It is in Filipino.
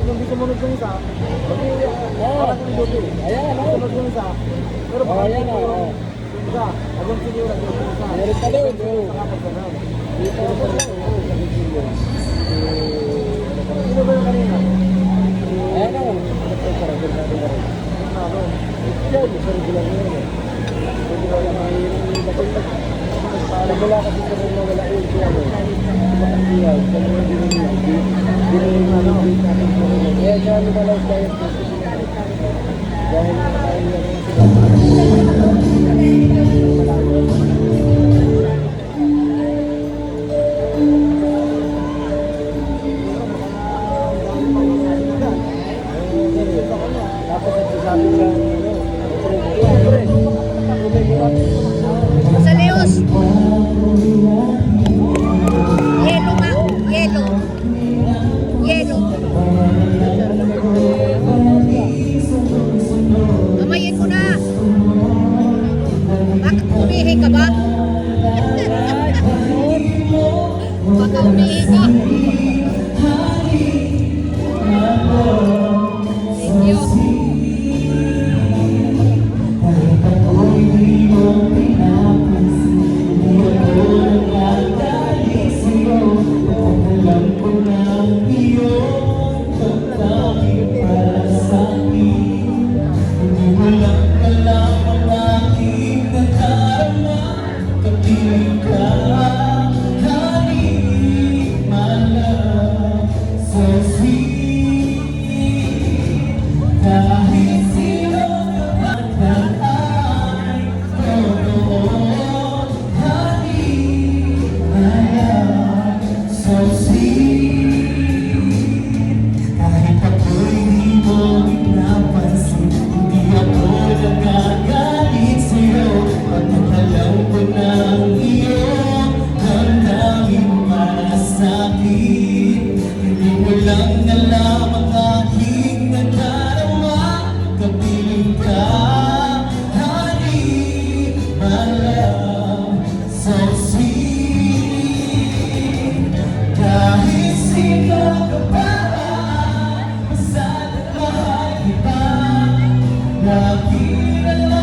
Kung di sumunod yung isa, parang yung duty. Sumunod yung isa. Pero baka dito yung isa. Agad siguro yung isa. Meron pa doon. Dito yung sino ba yung kanina? Ayan ako. Wala kasi sa mga wala yung siya mo. Kaya siya lumalas tayo dahil Sa Leos. Yelo nga. Yelo. Yelo. Amayin mo na. Bakit umihi ka ba? Baka umihi ka. Thank you. Lagi na